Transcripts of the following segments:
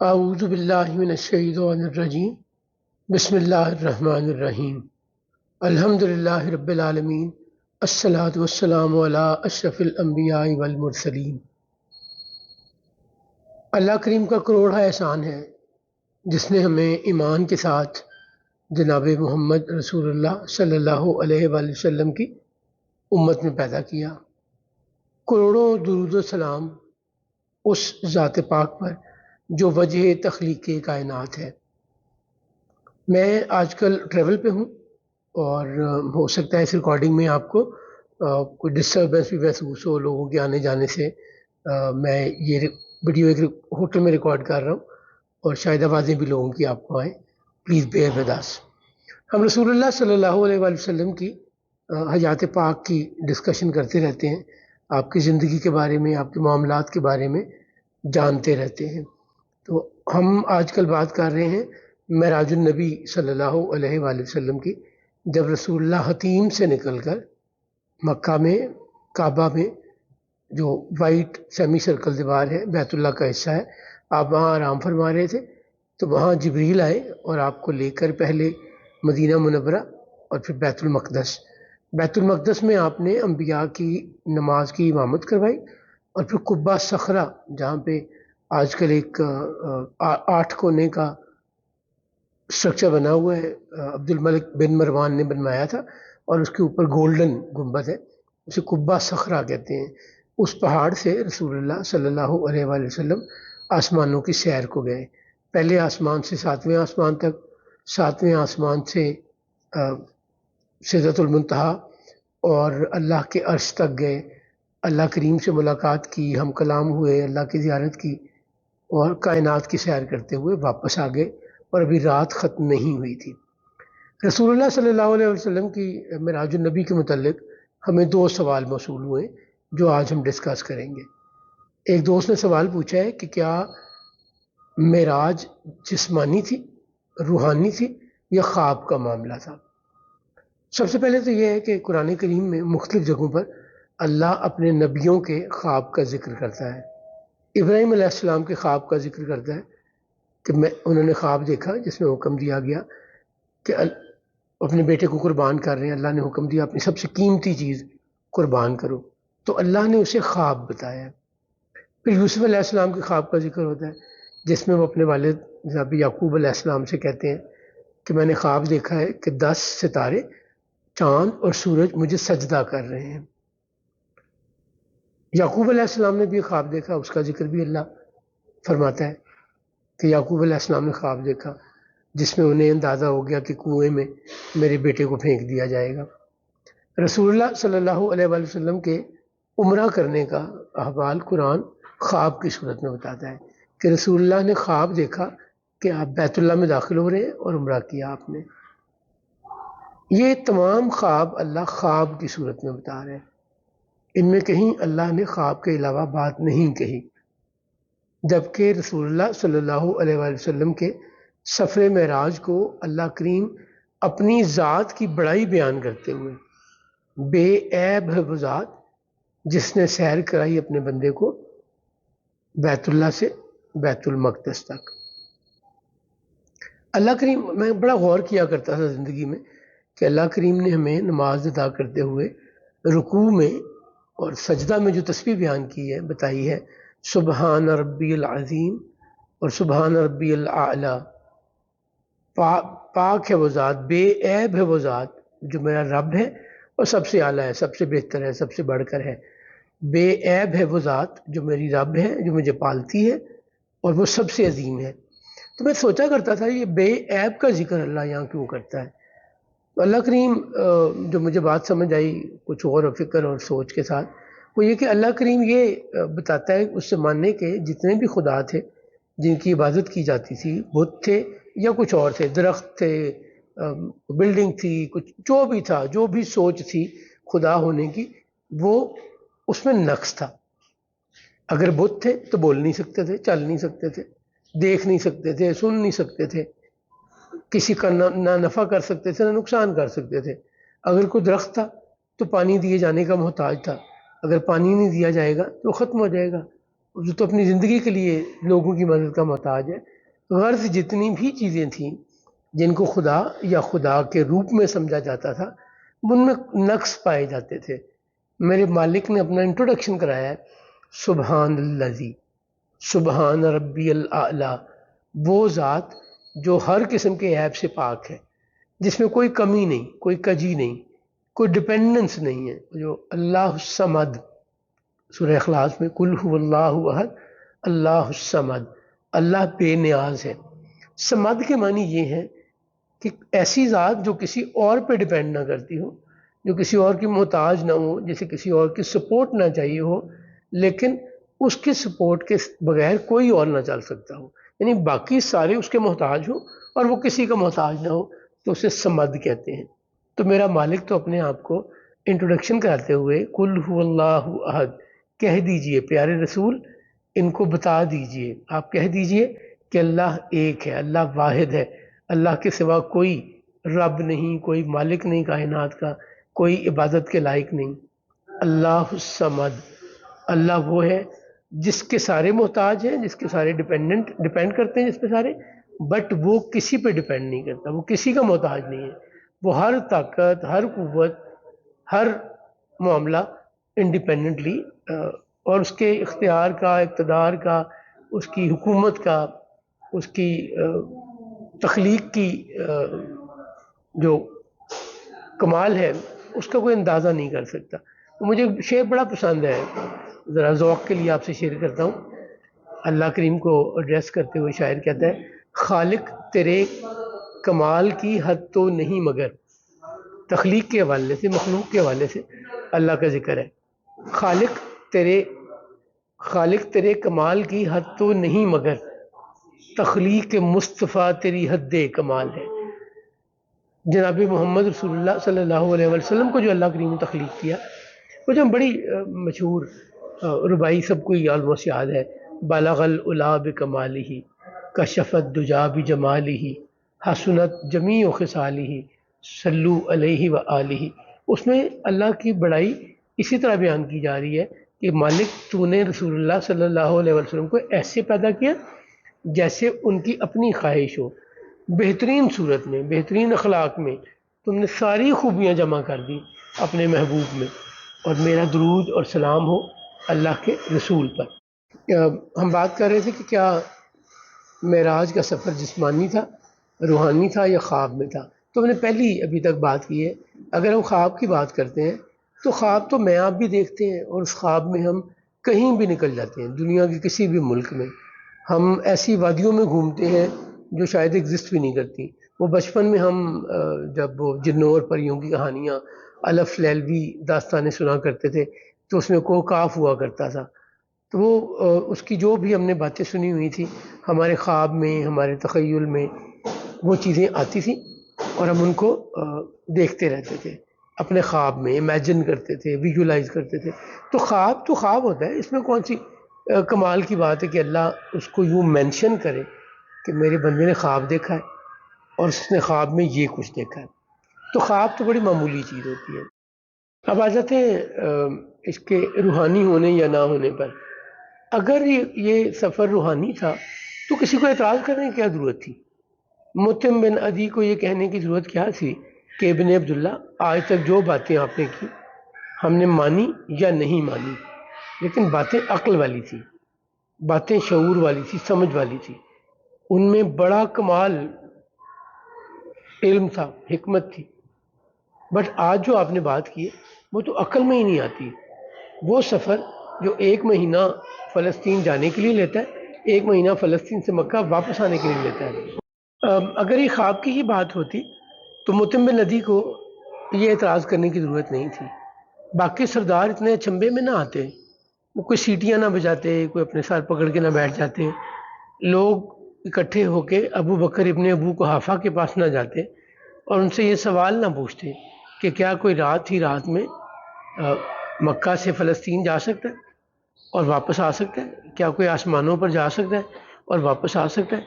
اعوذ باللہ من الشیطان الرجیم بسم اللہ الرحمن الرحیم الحمد للہ رب العالمین الصلاۃ والسلام علی اشرف الانبیاء والمرسلین۔ اللہ کریم کا کروڑا احسان ہے جس نے ہمیں ایمان کے ساتھ جناب محمد رسول اللہ صلی اللہ علیہ وآلہ وسلم کی امت میں پیدا کیا۔ کروڑوں درود و سلام اس ذات پاک پر جو وجہ تخلیق کائنات ہے۔ میں آج کل ٹریول پہ ہوں اور ہو سکتا ہے اس ریکارڈنگ میں آپ کو کوئی ڈسٹربنس بھی محسوس ہو لوگوں کے آنے جانے سے۔ میں یہ ویڈیو ایک ہوٹل میں ریکارڈ کر رہا ہوں اور شاید آوازیں بھی لوگوں کی آپ کو آئیں، پلیز بیئر ود اس۔ ہم رسول اللہ صلی اللہ علیہ وآلہ وسلم کی حیات پاک کی ڈسکشن کرتے رہتے ہیں، آپ کی زندگی کے بارے میں، آپ کے معاملات کے بارے میں جانتے رہتے ہیں۔ تو ہم آج کل بات کر رہے ہیں معراج النبی صلی اللہ علیہ وآلہ وسلم کی، جب رسول اللہ حتیم سے نکل کر مکہ میں کعبہ میں جو وائٹ سیمی سرکل دیوار ہے، بیت اللہ کا حصہ ہے، آپ وہاں آرام فرما رہے تھے تو وہاں جبریل آئے اور آپ کو لے کر پہلے مدینہ منورہ اور پھر بیت المقدس میں آپ نے انبیاء کی نماز کی امامت کروائی، اور پھر قبہ صخرہ جہاں پہ آج کل ایک 8 کونے کا اسٹرکچر بنا ہوا ہے، عبد الملک بن مروان نے بنوایا تھا، اور اس کے اوپر گولڈن گنبد ہے، اسے قبہ صخرہ کہتے ہیں۔ اس پہاڑ سے رسول اللہ صلی اللہ علیہ وآلہ وسلم آسمانوں کی سیر کو گئے، پہلے آسمان سے 7ویں آسمان تک، 7ویں آسمان سے سدرۃ المنتہا اور اللہ کے عرش تک گئے، اللہ کریم سے ملاقات کی، ہم کلام ہوئے، اللہ کی زیارت کی، اور کائنات کی سیر کرتے ہوئے واپس آ گئے، اور ابھی رات ختم نہیں ہوئی تھی۔ رسول اللہ صلی اللہ علیہ وسلم کی معراج النبی کے متعلق ہمیں 2 سوال موصول ہوئے جو آج ہم ڈسکس کریں گے۔ ایک دوست نے سوال پوچھا ہے کہ کیا معراج جسمانی تھی، روحانی تھی، یا خواب کا معاملہ تھا؟ سب سے پہلے تو یہ ہے کہ قرآن کریم میں مختلف جگہوں پر اللہ اپنے نبیوں کے خواب کا ذکر کرتا ہے۔ ابراہیم علیہ السلام کے خواب کا ذکر کرتا ہے کہ انہوں نے خواب دیکھا جس میں حکم دیا گیا کہ اپنے بیٹے کو قربان کر رہے ہیں، اللہ نے حکم دیا اپنی سب سے قیمتی چیز قربان کرو، تو اللہ نے اسے خواب بتایا۔ پھر یوسف علیہ السلام کے خواب کا ذکر ہوتا ہے جس میں وہ اپنے والد جناب یعقوب علیہ السلام سے کہتے ہیں کہ میں نے خواب دیکھا ہے کہ 10 ستارے، چاند اور سورج مجھے سجدہ کر رہے ہیں۔ یعقوب علیہ السلام نے بھی خواب دیکھا، اس کا ذکر بھی اللہ فرماتا ہے کہ یعقوب علیہ السلام نے خواب دیکھا جس میں انہیں اندازہ ہو گیا کہ کنویں میں میرے بیٹے کو پھینک دیا جائے گا۔ رسول اللہ صلی اللہ علیہ وآلہ وسلم کے عمرہ کرنے کا احوال قرآن خواب کی صورت میں بتاتا ہے کہ رسول اللہ نے خواب دیکھا کہ آپ بیت اللہ میں داخل ہو رہے ہیں اور عمرہ کیا آپ نے۔ یہ تمام خواب اللہ خواب کی صورت میں بتا رہے ہیں، ان میں کہیں اللہ نے خواب کے علاوہ بات نہیں کہی، جبکہ رسول اللہ صلی اللہ علیہ وآلہ وسلم کے سفر معراج کو اللہ کریم اپنی ذات کی بڑائی بیان کرتے ہوئے، بے عیب ہے وہ ذات جس نے سیر کرائی اپنے بندے کو بیت اللہ سے بیت المقدس تک۔ اللہ کریم، میں بڑا غور کیا کرتا تھا زندگی میں کہ اللہ کریم نے ہمیں نماز ادا کرتے ہوئے رکوع میں اور سجدہ میں جو تسبیح بیان کی ہے، بتائی ہے، سبحان ربی العظیم اور سبحان ربی الاعلی، پاک ہے وہ ذات، بے عیب ہے وہ ذات جو میرا رب ہے اور سب سے اعلیٰ ہے، سب سے بہتر ہے، سب سے بڑھ کر ہے۔ بے عیب ہے وہ ذات جو میری رب ہے، جو مجھے پالتی ہے اور وہ سب سے عظیم ہے۔ تو میں سوچا کرتا تھا یہ بے عیب کا ذکر اللہ یہاں کیوں کرتا ہے؟ اللہ کریم جو مجھے بات سمجھ آئی کچھ غور و فکر اور سوچ کے ساتھ، وہ یہ کہ اللہ کریم یہ بتاتا ہے اس زمانے کے جتنے بھی خدا تھے جن کی عبادت کی جاتی تھی، بت تھے یا کچھ اور تھے، درخت تھے، بلڈنگ تھی، کچھ جو بھی تھا، جو بھی سوچ تھی خدا ہونے کی، وہ اس میں نقص تھا۔ اگر بت تھے تو بول نہیں سکتے تھے، چل نہیں سکتے تھے، دیکھ نہیں سکتے تھے، سن نہیں سکتے تھے، کسی کا نہ نفع کر سکتے تھے نہ نقصان کر سکتے تھے۔ اگر کوئی درخت تھا تو پانی دیے جانے کا محتاج تھا، اگر پانی نہیں دیا جائے گا تو ختم ہو جائے گا۔ جو تو اپنی زندگی کے لیے لوگوں کی مدد کا محتاج ہے، غرض جتنی بھی چیزیں تھیں جن کو خدا یا خدا کے روپ میں سمجھا جاتا تھا ان میں نقص پائے جاتے تھے۔ میرے مالک نے اپنا انٹروڈکشن کرایا ہے، سبحان الذی، سبحان ربی الاعلیٰ، وہ ذات جو ہر قسم کے عیب سے پاک ہے، جس میں کوئی کمی نہیں، کوئی کجی نہیں، کوئی ڈپینڈنس نہیں ہے، جو اللہ الصمد، سورہ اخلاص میں قل هو اللہ احد اللہ الصمد، اللہ بے نیاز ہے۔ صمد کے معنی یہ ہے کہ ایسی ذات جو کسی اور پہ ڈپینڈ نہ کرتی ہو، جو کسی اور کی محتاج نہ ہو، جسے کسی اور کی سپورٹ نہ چاہیے ہو، لیکن اس کے سپورٹ کے بغیر کوئی اور نہ چل سکتا ہو، یعنی باقی سارے اس کے محتاج ہوں اور وہ کسی کا محتاج نہ ہو، تو اسے صمد کہتے ہیں۔ تو میرا مالک تو اپنے آپ کو انٹروڈکشن کراتے ہوئے قل هو اللہ احد کہہ دیجئے، پیارے رسول ان کو بتا دیجئے، آپ کہہ دیجئے کہ اللہ ایک ہے، اللہ واحد ہے، اللہ کے سوا کوئی رب نہیں، کوئی مالک نہیں کائنات کا، کوئی عبادت کے لائق نہیں۔ اللہ الصمد، اللہ وہ ہے جس کے سارے محتاج ہیں، جس کے سارے ڈپینڈ کرتے ہیں جس پہ سارے، بٹ وہ کسی پہ ڈپینڈ نہیں کرتا، وہ کسی کا محتاج نہیں ہے، وہ ہر طاقت، ہر قوت، ہر معاملہ انڈیپینڈنٹلی اور اس کے اختیار کا، اقتدار کا، اس کی حکومت کا، اس کی تخلیق کی جو کمال ہے اس کا کوئی اندازہ نہیں کر سکتا۔ مجھے شعر بڑا پسند ہے، ذرا ذوق کے لیے آپ سے شیئر کرتا ہوں۔ اللہ کریم کو ایڈریس کرتے ہوئے شاعر کہتا ہے، خالق تیرے کمال کی حد تو نہیں مگر، تخلیق کے حوالے سے، مخلوق کے حوالے سے اللہ کا ذکر ہے۔ خالق تیرے کمال کی حد تو نہیں مگر، تخلیق مصطفیٰ تیری حد کمال ہے۔ جناب محمد رسول اللہ صلی اللہ علیہ وسلم کو جو اللہ کریم نے تخلیق کیا، وہ جو بڑی مشہور ربائی سب کو ہی آلموسٹ یاد ہے، بالغ العلا بکمالہ کشف الدجی بجمالہ حسنت جمیع خصالہ صلو علیہ وآلہ۔ اس میں اللہ کی بڑائی اسی طرح بیان کی جا رہی ہے کہ مالک تو نے رسول اللہ صلی اللہ علیہ وسلم کو ایسے پیدا کیا جیسے ان کی اپنی خواہش ہو، بہترین صورت میں، بہترین اخلاق میں، تم نے ساری خوبیاں جمع کر دی اپنے محبوب میں، اور میرا درود اور سلام ہو اللہ کے رسول پر۔ ہم بات کر رہے تھے کہ کیا معراج کا سفر جسمانی تھا، روحانی تھا یا خواب میں تھا؟ تو ہم نے پہلی ابھی تک بات کی ہے۔ اگر ہم خواب کی بات کرتے ہیں تو خواب تو میں آپ بھی دیکھتے ہیں، اور اس خواب میں ہم کہیں بھی نکل جاتے ہیں، دنیا کے کسی بھی ملک میں ہم ایسی وادیوں میں گھومتے ہیں جو شاید ایگزسٹ بھی نہیں کرتی۔ وہ بچپن میں ہم جب وہ جنوں اور پریوں کی کہانیاں الف لیلوی داستانیں سنا کرتے تھے تو اس میں کوکاف ہوا کرتا تھا، تو وہ اس کی جو بھی ہم نے باتیں سنی ہوئی تھی ہمارے خواب میں، ہمارے تخیل میں وہ چیزیں آتی تھیں، اور ہم ان کو دیکھتے رہتے تھے، اپنے خواب میں امیجن کرتے تھے، ویژولائز کرتے تھے۔ تو خواب ہوتا ہے، اس میں کون سی کمال کی بات ہے کہ اللہ اس کو یوں مینشن کرے کہ میرے بندے نے خواب دیکھا ہے اور اس نے خواب میں یہ کچھ دیکھا ہے۔ تو خواب تو بڑی معمولی چیز ہوتی ہے۔ اب آ جاتے ہیں اس کے روحانی ہونے یا نہ ہونے پر۔ اگر یہ سفر روحانی تھا تو کسی کو اعتراض کرنے کی کیا ضرورت تھی؟ متم بن عدی کو یہ کہنے کی ضرورت کیا تھی کہ ابن عبداللہ آج تک جو باتیں آپ نے کی ہم نے مانی یا نہیں مانی، لیکن باتیں عقل والی تھی، باتیں شعور والی تھی، سمجھ والی تھی، ان میں بڑا کمال علم تھا، حکمت تھی، بٹ آج جو آپ نے بات کی وہ تو عقل میں ہی نہیں آتی۔ وہ سفر جو 1 مہینہ فلسطین جانے کے لیے لیتا ہے، 1 مہینہ فلسطین سے مکہ واپس آنے کے لیے لیتا ہے۔ اگر یہ خواب کی ہی بات ہوتی تو متم بن عدی کو یہ اعتراض کرنے کی ضرورت نہیں تھی۔ باقی سردار اتنے اچنبے میں نہ آتے، وہ کوئی سیٹیاں نہ بجاتے، کوئی اپنے سر پکڑ کے نہ بیٹھ جاتے، لوگ اکٹھے ہو کے ابو بکر ابن ابو قحافہ کے پاس نہ جاتے اور ان سے یہ سوال نہ پوچھتے کہ کیا کوئی رات ہی رات میں مکہ سے فلسطین جا سکتا ہے اور واپس آ سکتا ہے؟ کیا کوئی آسمانوں پر جا سکتا ہے اور واپس آ سکتا ہے؟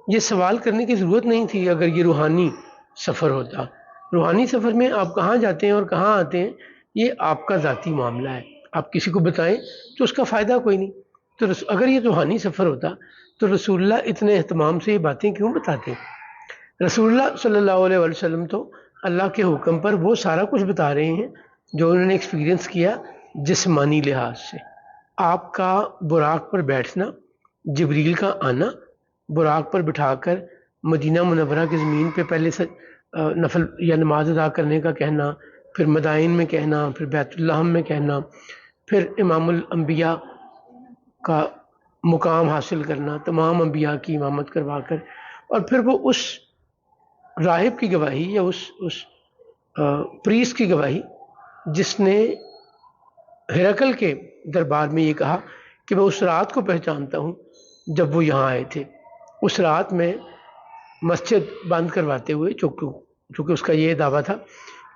یہ سوال کرنے کی ضرورت نہیں تھی اگر یہ روحانی سفر ہوتا۔ روحانی سفر میں آپ کہاں جاتے ہیں اور کہاں آتے ہیں یہ آپ کا ذاتی معاملہ ہے، آپ کسی کو بتائیں تو اس کا فائدہ کوئی نہیں۔ تو اگر یہ روحانی سفر ہوتا تو رسول اللہ اتنے اہتمام سے یہ باتیں کیوں بتاتے؟ رسول اللہ صلی اللہ علیہ وسلم تو اللہ کے حکم پر وہ سارا کچھ بتا رہے ہیں جو انہوں نے ایکسپیرینس کیا جسمانی لحاظ سے۔ آپ کا براق پر بیٹھنا، جبریل کا آنا، براق پر بٹھا کر مدینہ منورہ کی زمین پہ پہلے سے نفل یا نماز ادا کرنے کا کہنا، پھر مدائن میں کہنا، پھر بیت اللہ میں کہنا، پھر امام الانبیاء کا مقام حاصل کرنا، تمام انبیاء کی امامت کروا کر، اور پھر وہ اس راہب کی گواہی یا اس پریس کی گواہی جس نے ہرقل کے دربار میں یہ کہا کہ میں اس رات کو پہچانتا ہوں جب وہ یہاں آئے تھے، اس رات میں مسجد بند کرواتے ہوئے، چونکہ اس کا یہ دعویٰ تھا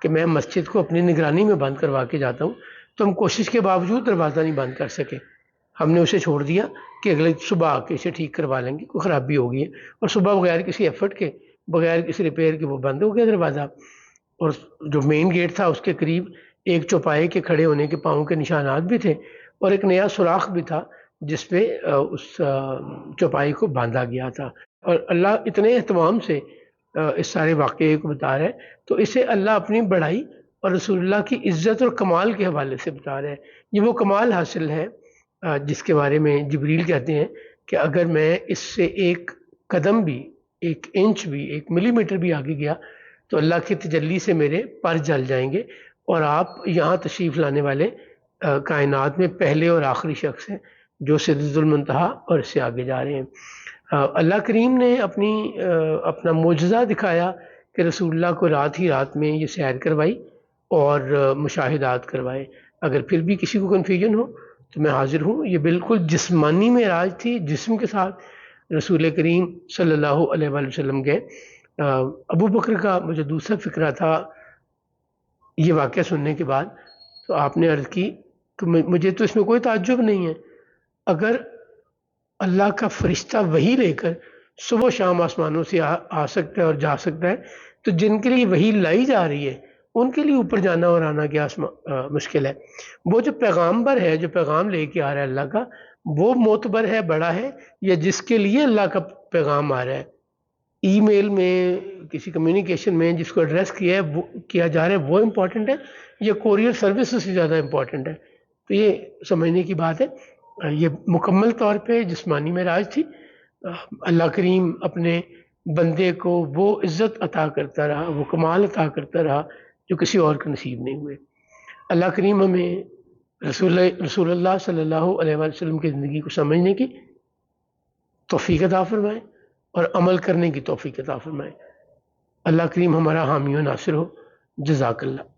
کہ میں مسجد کو اپنی نگرانی میں بند کروا کے جاتا ہوں، تو ہم کوشش کے باوجود دروازہ نہیں بند کر سکے، ہم نے اسے چھوڑ دیا کہ اگلے صبح آ کے اسے ٹھیک کروا لیں گے، کوئی خرابی ہو گئی ہے، اور صبح بغیر کسی ایفرٹ کے، بغیر کسی ریپیئر کے وہ بند ہو گیا دروازہ۔ اور جو مین گیٹ تھا اس کے قریب ایک چوپائے کے کھڑے ہونے کے پاؤں کے نشانات بھی تھے، اور ایک نیا سوراخ بھی تھا جس پہ اس چوپائی کو باندھا گیا تھا۔ اور اللہ اتنے اہتمام سے اس سارے واقعے کو بتا رہا ہے، تو اسے اللہ اپنی بڑائی اور رسول اللہ کی عزت اور کمال کے حوالے سے بتا رہا ہے۔ یہ وہ کمال حاصل ہے جس کے بارے میں جبریل کہتے ہیں کہ اگر میں اس سے ایک قدم بھی، ایک انچ بھی، ایک ملی میٹر بھی آگے گیا تو اللہ کی تجلی سے میرے پر جل جائیں گے، اور آپ یہاں تشریف لانے والے کائنات میں پہلے اور آخری شخص ہیں جو سدرۃ المنتہا اور اس سے آگے جا رہے ہیں۔ اللہ کریم نے اپنا معجزہ دکھایا کہ رسول اللہ کو رات ہی رات میں یہ سیر کروائی اور مشاہدات کروائے۔ اگر پھر بھی کسی کو کنفیوژن ہو تو میں حاضر ہوں، یہ بالکل جسمانی معراج تھی، جسم کے ساتھ رسول کریم صلی اللہ علیہ وآلہ وسلم گئے۔ ابو بکر کا مجھے دوسرا فکرہ تھا یہ واقعہ سننے کے بعد، تو آپ نے عرض کی کہ مجھے تو اس میں کوئی تعجب نہیں ہے، اگر اللہ کا فرشتہ وحی لے کر صبح و شام آسمانوں سے آ سکتا ہے اور جا سکتا ہے، تو جن کے لیے وحی لائی جا رہی ہے ان کے لیے اوپر جانا اور آنا کیا مشکل ہے؟ وہ جو پیغامبر ہے، جو پیغام لے کے آ رہا ہے اللہ کا، وہ معتبر ہے، بڑا ہے، یا جس کے لیے اللہ کا پیغام آ رہا ہے؟ ای میل میں، کسی کمیونیکیشن میں جس کو ایڈریس کیا جا رہا ہے وہ امپورٹنٹ ہے، یا کوریئر سروسز سے زیادہ امپورٹنٹ ہے؟ تو یہ سمجھنے کی بات ہے۔ یہ مکمل طور پہ جسمانی معراج تھی۔ اللہ کریم اپنے بندے کو وہ عزت عطا کرتا رہا، وہ کمال عطا کرتا رہا جو کسی اور کو نصیب نہیں ہوئے۔ اللہ کریم ہمیں رسول اللہ صلی اللہ علیہ وآلہ وسلم کی زندگی کو سمجھنے کی توفیق عطا فرمائے اور عمل کرنے کی توفیق عطا فرمائے۔ اللہ کریم ہمارا حامی و ناصر ہو۔ جزاک اللہ۔